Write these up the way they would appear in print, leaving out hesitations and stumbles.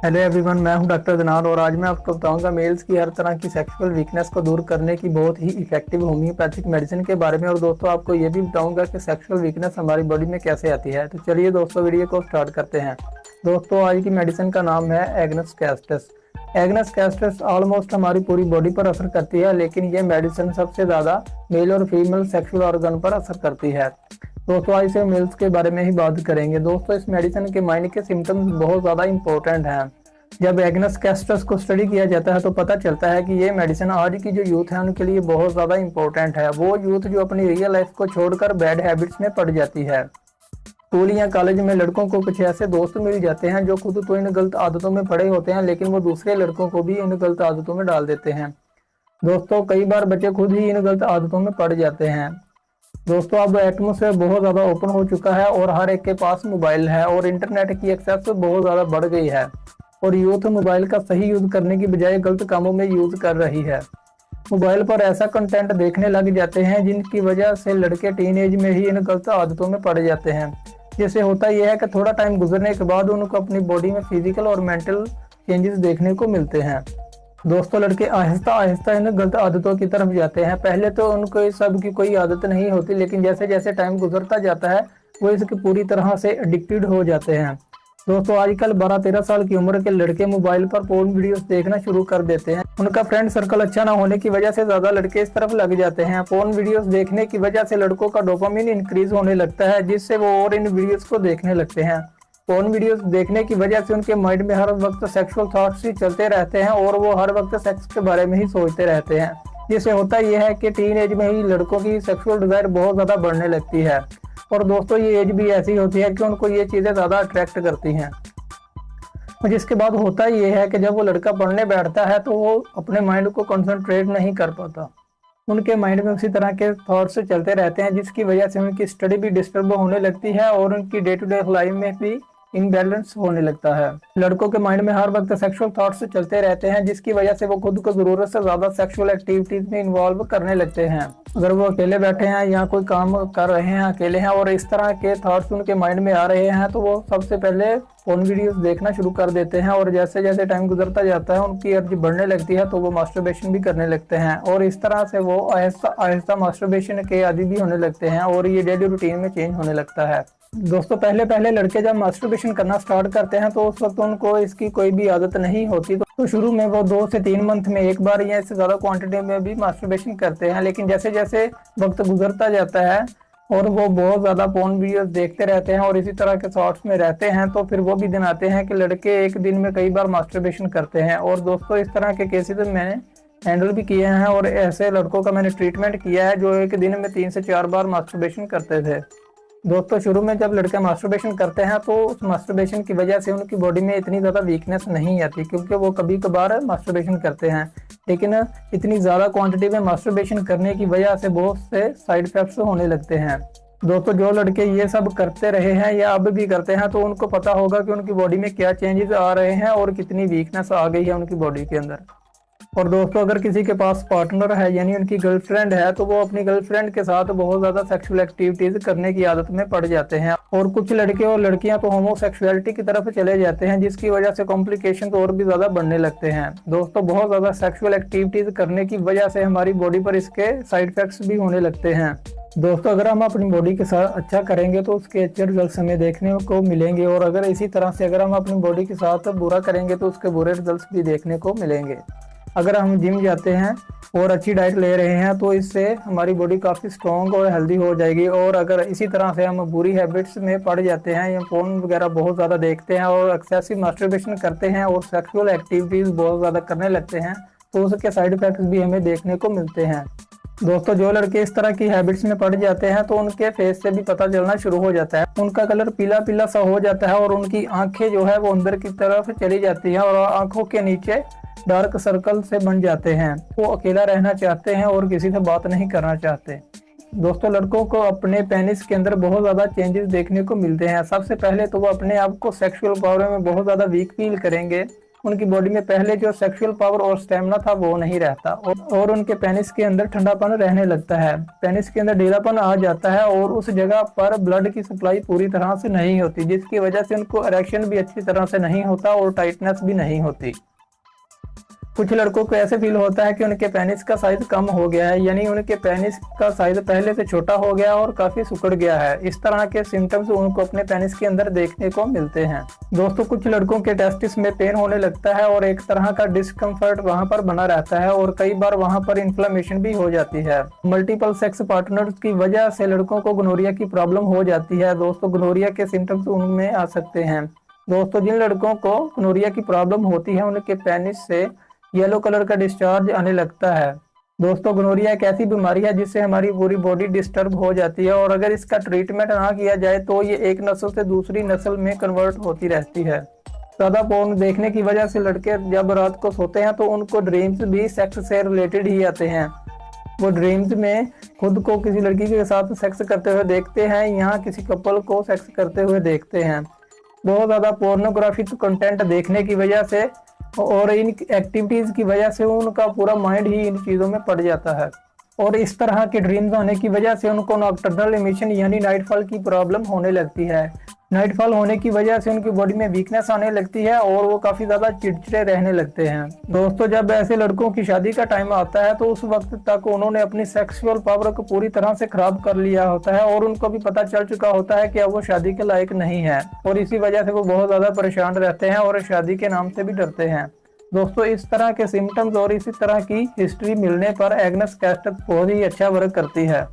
Hello everyone, मैं हूं doctor दिनार और आज मैं आपको बताऊंगा मेल्स की हर तरह की सेक्सुअल वीकनेस को दूर करने की बहुत ही इफेक्टिव होम्योपैथिक मेडिसिन के बारे में। और दोस्तों आपको ये भी बताऊंगा कि सेक्सुअल वीकनेस हमारी बॉडी में कैसे आती है। तो चलिए दोस्तों वीडियो को स्टार्ट करते हैं। दोस्तों आज की मेडिसिन का नाम है agnus castus. Agnus castus almost हमारी पूरी बॉडी पर असर करती है, लेकिन ये मेडिसिन सबसे ज्यादा मेल और फीमेल सेक्सुअल ऑर्गन पर असर करती है। दोस्तों आज से मेल्स के बारे में ही बात करेंगे। दोस्तों इस मेडिसिन के मायने के सिम्टम्स बहुत ज़्यादा इंपॉर्टेंट हैं। जब एग्नस कैस्टस को स्टडी किया जाता है तो पता चलता है कि ये मेडिसिन आज की जो यूथ है उनके लिए बहुत ज़्यादा इंपॉर्टेंट है। वो यूथ जो अपनी रियल लाइफ को छोड़कर बैड हैबिट्स में पड़ जाती है। स्कूल या कॉलेज में लड़कों को कुछ ऐसे दोस्त मिल जाते हैं जो खुद तो इन गलत आदतों में पड़े होते हैं, लेकिन वो दूसरे लड़कों को भी इन गलत आदतों में डाल देते हैं। दोस्तों कई बार बच्चे खुद ही इन गलत आदतों में पड़ जाते हैं। दोस्तों अब एटमॉस्फेयर बहुत ज़्यादा ओपन हो चुका है और हर एक के पास मोबाइल है और इंटरनेट की एक्सेस बहुत ज़्यादा बढ़ गई है और यूथ मोबाइल का सही यूज करने की बजाय गलत कामों में यूज कर रही है। मोबाइल पर ऐसा कंटेंट देखने लग जाते हैं जिनकी वजह से लड़के टीनेज में ही इन गलत आदतों में पड़ जाते हैं। जिससे होता यह है कि थोड़ा टाइम गुजरने के बाद उनको अपनी बॉडी में फिजिकल और मेंटल चेंजेस देखने को मिलते हैं। दोस्तों लड़के आहिस्ता आहिस्ता इन गलत आदतों की तरफ जाते हैं। पहले तो उनको इस सब की कोई आदत नहीं होती, लेकिन जैसे जैसे टाइम गुजरता जाता है वो इसकी पूरी तरह से एडिक्टेड हो जाते हैं। दोस्तों आजकल 12-13 साल की उम्र के लड़के मोबाइल पर पोर्न वीडियोस देखना शुरू कर देते हैं। उनका फ्रेंड सर्कल अच्छा ना होने की वजह से ज्यादा लड़के इस तरफ लग जाते हैं। पोर्न वीडियोस देखने की वजह से लड़कों का डोपामिन इंक्रीज होने लगता है, जिससे वो और इन वीडियोस को देखने लगते हैं। पोर्न वीडियोस देखने की वजह से उनके माइंड में हर वक्त सेक्सुअल थॉट्स ही चलते रहते हैं और वो हर वक्त सेक्स के बारे में ही सोचते रहते हैं। जिससे होता यह है कि टीन एज में ही लड़कों की सेक्सुअल डिजायर बहुत ज्यादा बढ़ने लगती है। और दोस्तों ये एज भी ऐसी होती है कि उनको ये चीज़ें ज़्यादा अट्रैक्ट करती हैं। जिसके बाद होता ये है कि जब वो लड़का पढ़ने बैठता है तो वो अपने माइंड को कंसंट्रेट नहीं कर पाता। उनके माइंड में उसी तरह के थॉट्स चलते रहते हैं, जिसकी वजह से उनकी स्टडी भी डिस्टर्ब होने लगती है और उनकी डे टू डे लाइफ में भी इनबैलेंस होने लगता है। लड़कों के माइंड में हर वक्त सेक्सुअल थॉट्स चलते रहते हैं, जिसकी वजह से वो खुद को जरूरत से ज्यादा सेक्सुअल एक्टिविटीज में इन्वॉल्व करने लगते हैं। अगर वो अकेले बैठे हैं या कोई काम कर रहे हैं अकेले हैं और इस तरह के थॉट्स उनके माइंड में आ रहे हैं तो वो सबसे पहले फोन वीडियोस देखना शुरू कर देते हैं। और जैसे जैसे टाइम गुजरता जाता है उनकी अर्ज बढ़ने लगती है तो वो मास्टरबेशन भी करने लगते हैं और इस तरह से वो आहिस्ता आहिस्ता मास्टरबेशन के आदी भी होने लगते हैं और ये डेली रूटीन में चेंज होने लगता है। दोस्तों पहले पहले लड़के जब मास्टरबेशन करना स्टार्ट करते हैं तो उस वक्त उनको इसकी कोई भी आदत नहीं होती, तो शुरू में वो 2 से 3 मंथ में एक बार या इससे ज़्यादा क्वांटिटी में भी मास्टरबेशन करते हैं। लेकिन जैसे जैसे वक्त गुजरता जाता है और वो बहुत ज़्यादा पोर्न वीडियोस देखते रहते हैं और इसी तरह के थॉट्स में रहते हैं तो फिर वो भी दिन आते हैं कि लड़के एक दिन में कई बार मास्टरबेशन करते हैं। और दोस्तों इस तरह के केसेस मैंने हैंडल भी किए हैं और ऐसे लड़कों का मैंने ट्रीटमेंट किया है जो एक दिन में 3 से 4 बार मास्टरबेशन करते थे। दोस्तों शुरू में जब लड़के मास्टरबेशन करते हैं तो उस मास्टरबेशन की वजह से उनकी बॉडी में इतनी ज़्यादा वीकनेस नहीं आती, क्योंकि वो कभी कभार मास्टरबेशन करते हैं। लेकिन इतनी ज़्यादा क्वांटिटी में मास्टरबेशन करने की वजह से बहुत से साइड इफेक्ट्स होने लगते हैं। दोस्तों जो लड़के ये सब करते रहे हैं या अब भी करते हैं तो उनको पता होगा कि उनकी बॉडी में क्या चेंजेस आ रहे हैं और कितनी वीकनेस आ गई है उनकी बॉडी के अंदर। और दोस्तों अगर किसी के पास पार्टनर है यानी उनकी गर्लफ्रेंड है तो वो अपनी गर्लफ्रेंड के साथ बहुत ज़्यादा सेक्सुअल एक्टिविटीज़ करने की आदत में पड़ जाते हैं। और कुछ लड़के और लड़कियां तो होमोसेक्सुअलिटी की तरफ चले जाते हैं, जिसकी वजह से कॉम्प्लिकेशन और भी ज़्यादा बढ़ने लगते हैं। दोस्तों बहुत ज़्यादा सेक्सुअल एक्टिविटीज़ करने की वजह से हमारी बॉडी पर इसके साइड इफेक्ट्स भी होने लगते हैं। दोस्तों अगर हम अपनी बॉडी के साथ अच्छा करेंगे तो उसके अच्छे रिजल्ट्स हमें देखने को मिलेंगे, और अगर इसी तरह से अगर हम अपनी बॉडी के साथ बुरा करेंगे तो उसके बुरे रिजल्ट्स भी देखने को मिलेंगे। अगर हम जिम जाते हैं और अच्छी डाइट ले रहे हैं तो इससे हमारी बॉडी काफ़ी स्ट्रॉन्ग और हेल्दी हो जाएगी। और अगर इसी तरह से हम बुरी हैबिट्स में पड़ जाते हैं या फोन वगैरह बहुत ज़्यादा देखते हैं और एक्सेसिव मास्टरबेशन करते हैं और सेक्सुअल एक्टिविटीज़ बहुत ज़्यादा करने लगते हैं तो उसके साइड इफेक्ट्स भी हमें देखने को मिलते हैं। दोस्तों जो लड़के इस तरह की हैबिट्स में पड़ जाते हैं तो उनके फेस से भी पता चलना शुरू हो जाता है, उनका कलर पीला पीला सा हो जाता है और उनकी आंखें जो है वो अंदर की तरफ चली जाती हैं और आंखों के नीचे डार्क सर्कल से बन जाते हैं। वो अकेला रहना चाहते हैं और किसी से बात नहीं करना चाहते। दोस्तों लड़कों को अपने पेनिस के अंदर बहुत ज़्यादा चेंजेस देखने को मिलते हैं। सबसे पहले तो वो अपने आप को सेक्सुअल पावर में बहुत ज़्यादा वीक फील करेंगे उनकी बॉडी में पहले जो सेक्सुअल पावर और स्टेमिना था वो नहीं रहता और उनके पेनिस के अंदर ठंडापन रहने लगता है। पेनिस के अंदर ढीलापन आ जाता है और उस जगह पर ब्लड की सप्लाई पूरी तरह से नहीं होती, जिसकी वजह से उनको इरेक्शन भी अच्छी तरह से नहीं होता और टाइटनेस भी नहीं होती। कुछ लड़कों को ऐसे फील होता है कि उनके पेनिस का साइज कम हो गया है, यानी उनके पेनिस का साइज पहले से छोटा हो गया और काफी सिकुड़ गया है। इस तरह के सिम्टम्स उनको अपने पेनिस के अंदर देखने को मिलते हैं। दोस्तों, कुछ लड़कों के टेस्टिस में पेन होने लगता है और एक तरह का डिस्कम्फर्ट वहां पर बना रहता है और कई बार वहां पर इन्फ्लेमेशन भी हो जाती है। मल्टीपल सेक्स पार्टनर्स की वजह से लड़कों को गोनोरिया की प्रॉब्लम हो जाती है। दोस्तों, गोनोरिया के सिम्टम्स उनमें आ सकते हैं। दोस्तों, जिन लड़कों को गोनोरिया की प्रॉब्लम होती है उनके पेनिस से येलो कलर का डिस्चार्ज आने लगता है। दोस्तों, गोनोरिया एक ऐसी बीमारी है जिससे हमारी पूरी बॉडी डिस्टर्ब हो जाती है और अगर इसका ट्रीटमेंट ना किया जाए तो ये एक नस्ल से दूसरी नस्ल में कन्वर्ट होती रहती है। ज्यादा पोर्न देखने की वजह से लड़के जब रात को सोते हैं तो उनको ड्रीम्स भी सेक्स से रिलेटेड ही आते हैं। वो ड्रीम्स में खुद को किसी लड़की के साथ सेक्स करते हुए देखते हैं, यहाँ किसी कपल को सेक्स करते हुए देखते हैं। बहुत ज्यादा पोर्नोग्राफिक कंटेंट देखने की वजह से और इन एक्टिविटीज की वजह से उनका पूरा माइंड ही इन चीजों में पड़ जाता है और इस तरह के ड्रीम्स होने की वजह से उनको नॉकटर्नल इमिशन यानी नाइटफॉल की प्रॉब्लम होने लगती है। नाइटफॉल होने की वजह से उनकी बॉडी में वीकनेस आने लगती है और वो काफी ज्यादा चिड़चिड़े रहने लगते हैं। दोस्तों, जब ऐसे लड़कों की शादी का टाइम आता है तो उस वक्त तक उन्होंने अपनी सेक्सुअल पावर को पूरी तरह से खराब कर लिया होता है और उनको भी पता चल चुका होता है कि अब वो शादी के लायक नहीं है और इसी वजह से वो बहुत ज्यादा परेशान रहते हैं और शादी के नाम से भी डरते हैं। दोस्तों, इस तरह के सिम्टम्स और इसी तरह की हिस्ट्री मिलने पर एग्नेस कैस्टर बहुत ही अच्छा वर्क करती है।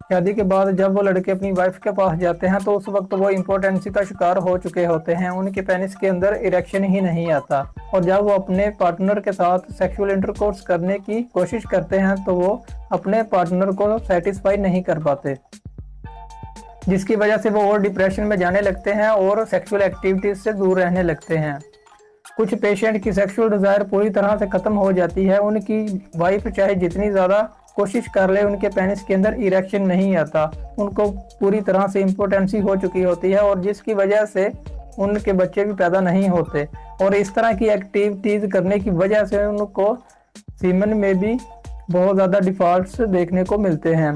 शादी के बाद जब वो लड़के अपनी वाइफ के पास जाते हैं तो उस वक्त वो इम्पोर्टेंसी का शिकार हो चुके होते हैं। उनके पेनिस के अंदर इरेक्शन ही नहीं आता और जब वो अपने पार्टनर के साथ सेक्सुअल इंटरकोर्स करने की कोशिश करते हैं तो वो अपने पार्टनर को सेटिस्फाई नहीं कर पाते, जिसकी वजह से वो और डिप्रेशन में जाने लगते हैं और सेक्सुअल एक्टिविटीज से दूर रहने लगते हैं। कुछ पेशेंट की सेक्सुअल डिजायर पूरी तरह से खत्म हो जाती है। उनकी वाइफ चाहे जितनी ज्यादा कोशिश कर ले, उनके पेनिस के अंदर इरेक्शन नहीं आता। उनको पूरी तरह से इम्पोर्टेंसी हो चुकी होती है और जिसकी वजह से उनके बच्चे भी पैदा नहीं होते और इस तरह की एक्टिविटीज करने की वजह से उनको सीमन में भी बहुत ज़्यादा डिफॉल्ट्स देखने को मिलते हैं।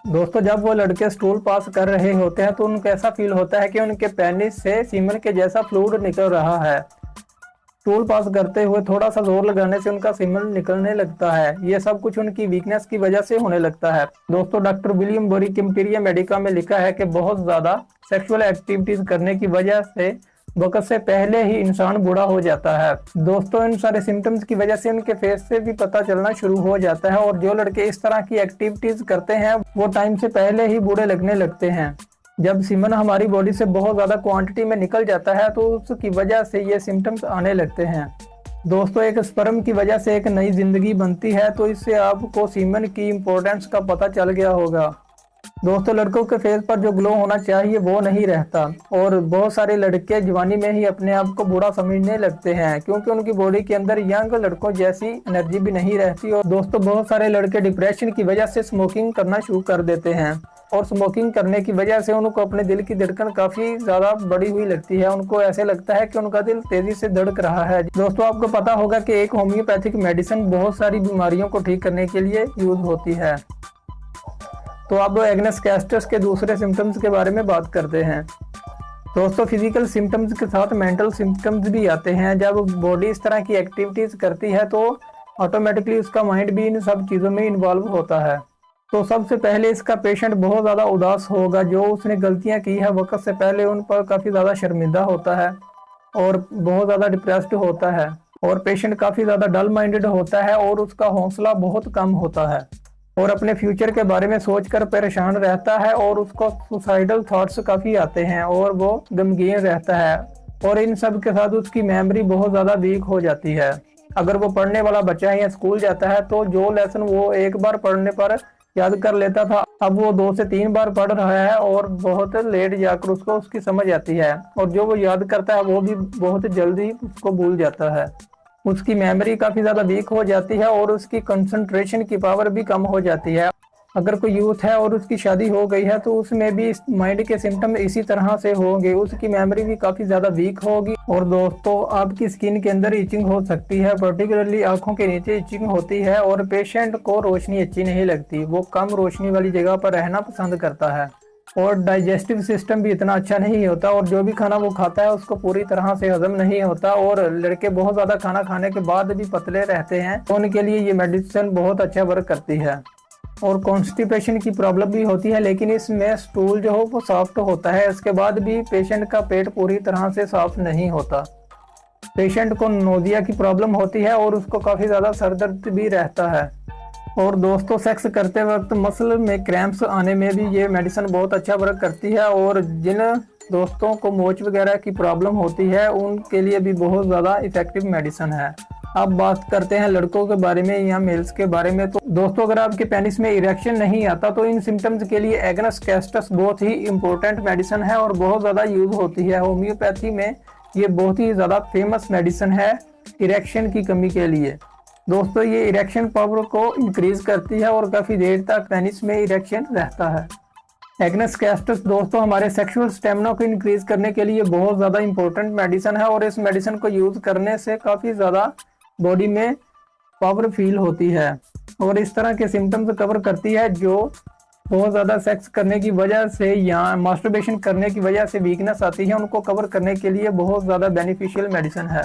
दोस्तों, जब वो लड़के स्टूल पास कर रहे होते हैं तो उनको ऐसा फील होता है कि उनके पेनिस से सीमन के जैसा फ्लूइड निकल रहा है। स्टूल पास करते हुए थोड़ा सा जोर लगाने से उनका सीमन निकलने लगता है। ये सब कुछ उनकी वीकनेस की वजह से होने लगता है। दोस्तों, डॉक्टर विलियम बोरी किम्पीरिया मेडिका में लिखा है कि बहुत ज्यादा सेक्सुअल एक्टिविटीज करने की वजह से वक्त से पहले ही इंसान बूढ़ा हो जाता है। दोस्तों, इन सारे सिम्टम्स की वजह से उनके फेस से भी पता चलना शुरू हो जाता है और जो लड़के इस तरह की एक्टिविटीज करते हैं वो टाइम से पहले ही बूढ़े लगने लगते हैं। जब सीमन हमारी बॉडी से बहुत ज़्यादा क्वांटिटी में निकल जाता है तो उसकी वजह से ये सिम्टम्स आने लगते हैं। दोस्तों, एक स्पर्म की वजह से एक नई जिंदगी बनती है, तो इससे आपको सीमन की इम्पोर्टेंस का पता चल गया होगा। दोस्तों, लड़कों के फेस पर जो ग्लो होना चाहिए वो नहीं रहता और बहुत सारे लड़के जवानी में ही अपने आप को बूढ़ा समझने लगते हैं क्योंकि उनकी बॉडी के अंदर यंग लड़कों जैसी एनर्जी भी नहीं रहती। और दोस्तों, बहुत सारे लड़के डिप्रेशन की वजह से स्मोकिंग करना शुरू कर देते हैं और स्मोकिंग करने की वजह से उनको अपने दिल की धड़कन काफी ज्यादा बढ़ी हुई लगती है। उनको ऐसे लगता है कि उनका दिल तेजी से धड़क रहा है। दोस्तों, आपको पता होगा कि एक होम्योपैथिक मेडिसिन बहुत सारी बीमारियों को ठीक करने के लिए यूज होती है। तो अब एग्नेस कैस्टस के दूसरे सिम्टम्स के बारे में बात करते हैं। दोस्तों, फिजिकल सिम्टम्स के साथ मेंटल सिम्टम्स भी आते हैं। जब बॉडी इस तरह की एक्टिविटीज करती है तो ऑटोमेटिकली उसका माइंड भी इन सब चीज़ों में इन्वॉल्व होता है। तो सबसे पहले इसका पेशेंट बहुत ज़्यादा उदास होगा। जो उसने गलतियां की है वक्त से पहले उन पर काफ़ी ज़्यादा शर्मिंदा होता है और बहुत ज़्यादा डिप्रेस्ड होता है और पेशेंट काफ़ी ज़्यादा डल माइंडेड होता है और उसका हौसला बहुत कम होता है और अपने फ्यूचर के बारे में सोचकर परेशान रहता है और उसको सुसाइडल थॉट्स काफ़ी आते हैं और वो गमगीन रहता है और इन सब के साथ उसकी मेमोरी बहुत ज़्यादा वीक हो जाती है। अगर वो पढ़ने वाला बच्चा है या स्कूल जाता है तो जो लेसन वो एक बार पढ़ने पर याद कर लेता था अब वो 2 से 3 बार पढ़ रहा है और बहुत लेट जाकर उसको उसकी समझ आती है और जो वो याद करता है वो भी बहुत जल्दी उसको भूल जाता है। उसकी मेमोरी काफ़ी ज़्यादा वीक हो जाती है और उसकी कंसंट्रेशन की पावर भी कम हो जाती है। अगर कोई यूथ है और उसकी शादी हो गई है तो उसमें भी माइंड के सिम्टम इसी तरह से होंगे, उसकी मेमोरी भी काफी ज्यादा वीक होगी। और दोस्तों आपकी स्किन के अंदर इचिंग हो सकती है, पर्टिकुलरली आंखों के नीचे इचिंग होती है। और पेशेंट को रोशनी अच्छी नहीं लगती, वो कम रोशनी वाली जगह पर रहना पसंद करता है। और डाइजेस्टिव सिस्टम भी इतना अच्छा नहीं होता, और जो भी खाना वो खाता है उसको पूरी तरह से हजम नहीं होता। और लड़के बहुत ज्यादा खाना खाने के बाद भी पतले रहते हैं, तो उनके लिए ये मेडिसिन बहुत अच्छा वर्क करती है। और कॉन्स्टिपेशन की प्रॉब्लम भी होती है, लेकिन इसमें स्टूल जो हो वो सॉफ्ट होता है, इसके बाद भी पेशेंट का पेट पूरी तरह से साफ नहीं होता। पेशेंट को नोजिया की प्रॉब्लम होती है और उसको काफी ज्यादा सर दर्द भी रहता है। और दोस्तों सेक्स करते वक्त मसल में क्रैम्प्स आने में भी ये मेडिसिन बहुत अच्छा वर्क करती है। और जिन दोस्तों को मोच वगैरह की प्रॉब्लम होती है उनके लिए भी बहुत ज़्यादा इफेक्टिव मेडिसिन है। अब बात करते हैं लड़कों के बारे में या मेल्स के बारे में। तो दोस्तों अगर आपके पेनिस में इरेक्शन नहीं आता तो इन सिम्टम्स के लिए एग्नस कैस्टस बहुत ही इंपॉर्टेंट मेडिसिन है और बहुत ज़्यादा यूज होती है। होम्योपैथी में ये बहुत ही ज़्यादा फेमस मेडिसिन है इरेक्शन की कमी के लिए। दोस्तों ये इरेक्शन पावर को इंक्रीज करती है और काफ़ी देर तक पेनिस में इरेक्शन रहता है। एग्नस कैस्टस दोस्तों हमारे सेक्सुअल स्टेमिना को इंक्रीज करने के लिए बहुत ज़्यादा इंपॉर्टेंट मेडिसिन है और इस मेडिसिन को यूज़ करने से काफ़ी ज़्यादा बॉडी में पावर फील होती है और इस तरह के सिम्टम्स कवर करती है जो बहुत ज़्यादा सेक्स करने की वजह से या मास्टरबेशन करने की वजह से वीकनेस आती है, उनको कवर करने के लिए बहुत ज़्यादा बेनिफिशियल मेडिसिन है।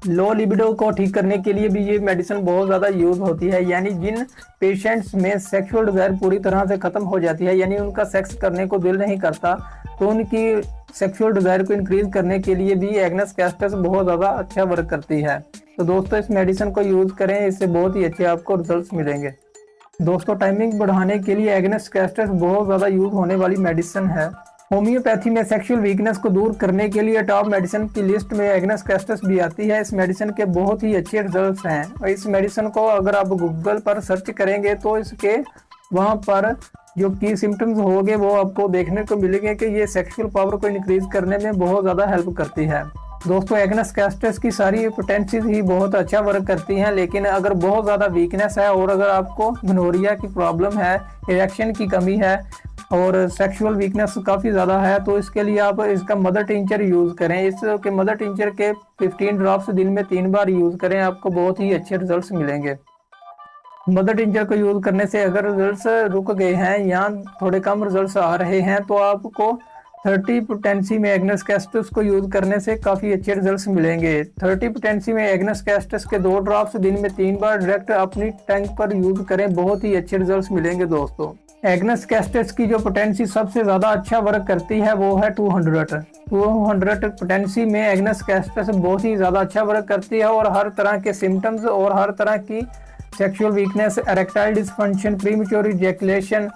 लो लिबिडो को ठीक करने के लिए भी ये मेडिसिन बहुत ज़्यादा यूज होती है, यानी जिन पेशेंट्स में सेक्सुअल डिजायर पूरी तरह से ख़त्म हो जाती है, यानी उनका सेक्स करने को दिल नहीं करता, तो उनकी सेक्सुअल डिजायर को इंक्रीज करने के लिए भी एग्नस कैस्टस बहुत ज़्यादा अच्छा वर्क करती है। तो दोस्तों इस मेडिसिन को यूज़ करें, इससे बहुत ही अच्छे आपको रिजल्ट मिलेंगे। दोस्तों टाइमिंग बढ़ाने के लिए एग्नस कैस्टस बहुत ज़्यादा यूज होने वाली मेडिसिन है। होम्योपैथी में सेक्सुअल वीकनेस को दूर करने के लिए टॉप मेडिसिन की लिस्ट में एग्नस कैस्टस भी आती है। इस मेडिसिन के बहुत ही अच्छे रिजल्ट्स हैं और इस मेडिसिन को अगर आप गूगल पर सर्च करेंगे तो इसके वहाँ पर जो की सिम्टम्स होंगे वो आपको देखने को मिलेंगे कि ये सेक्सुअल पावर को इंक्रीज करने में बहुत ज़्यादा हेल्प करती है। दोस्तों एग्नस कैस्टस की सारी पोटेंसीज ही बहुत अच्छा वर्क करती हैं, लेकिन अगर बहुत ज़्यादा वीकनेस है और अगर आपको गोनोरिया की प्रॉब्लम है, इरेक्शन की कमी है और सेक्सुअल वीकनेस काफ़ी ज़्यादा है, तो इसके लिए आप इसका मदर टिंचर यूज़ करें। इसके मदर टिंचर के 15 ड्रॉप्स दिन में 3 बार यूज़ करें, आपको बहुत ही अच्छे रिजल्ट्स मिलेंगे। मदर टिंचर को यूज़ करने से अगर रिजल्ट्स रुक गए हैं या थोड़े कम रिजल्ट्स आ रहे हैं तो आपको 30 पोटेंसी में एग्नस कैस्टस को यूज करने से काफ़ी अच्छे रिजल्ट्स मिलेंगे। 30 पोटेंसी में एग्नस कैस्टस के 2 ड्रॉप्स दिन में 3 बार डायरेक्ट अपनी टैंक पर यूज करें, बहुत ही अच्छे रिजल्ट्स मिलेंगे। दोस्तों एग्नस कैस्टस की जो पोटेंसी सबसे ज़्यादा अच्छा वर्क करती है वो है 200 पोटेंसी में एग्नस कैस्टस बहुत ही ज़्यादा अच्छा वर्क करती है और हर तरह के सिम्टम्स और हर तरह की sexual weakness, erectile dysfunction, premature ejaculation,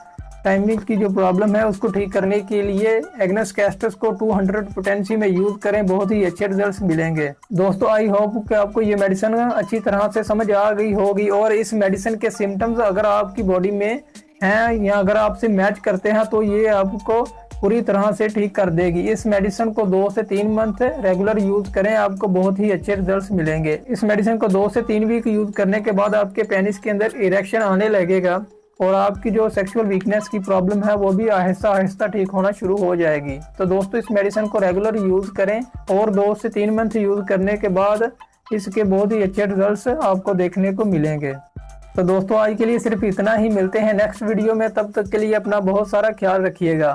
timing की जो प्रॉब्लम है उसको ठीक करने के लिए एग्नस कैस्टस को 200 पोटेंसी में यूज करें, बहुत ही अच्छे रिजल्ट्स मिलेंगे। दोस्तों आई होप कि आपको ये मेडिसिन अच्छी तरह से समझ आ गई होगी और इस मेडिसिन के सिम्टम्स अगर आपकी बॉडी में हैं या अगर आपसे मैच करते हैं तो ये आपको पूरी तरह से ठीक कर देगी। इस मेडिसिन को 2 से 3 मंथ रेगुलर यूज करें, आपको बहुत ही अच्छे रिजल्ट्स मिलेंगे। इस मेडिसिन को 2 से 3 वीक यूज करने के बाद आपके पेनिस के अंदर इरेक्शन आने लगेगा और आपकी जो सेक्सुअल वीकनेस की प्रॉब्लम है वो भी आहिस्ता आहिस्ता ठीक होना शुरू हो जाएगी। तो दोस्तों इस मेडिसिन को रेगुलर यूज करें और 2 से 3 मंथ यूज करने के बाद इसके बहुत ही अच्छे रिजल्ट्स आपको देखने को मिलेंगे। तो दोस्तों आज के लिए सिर्फ इतना ही, मिलते हैं नेक्स्ट वीडियो में, तब तक के लिए अपना बहुत सारा ख्याल रखिएगा।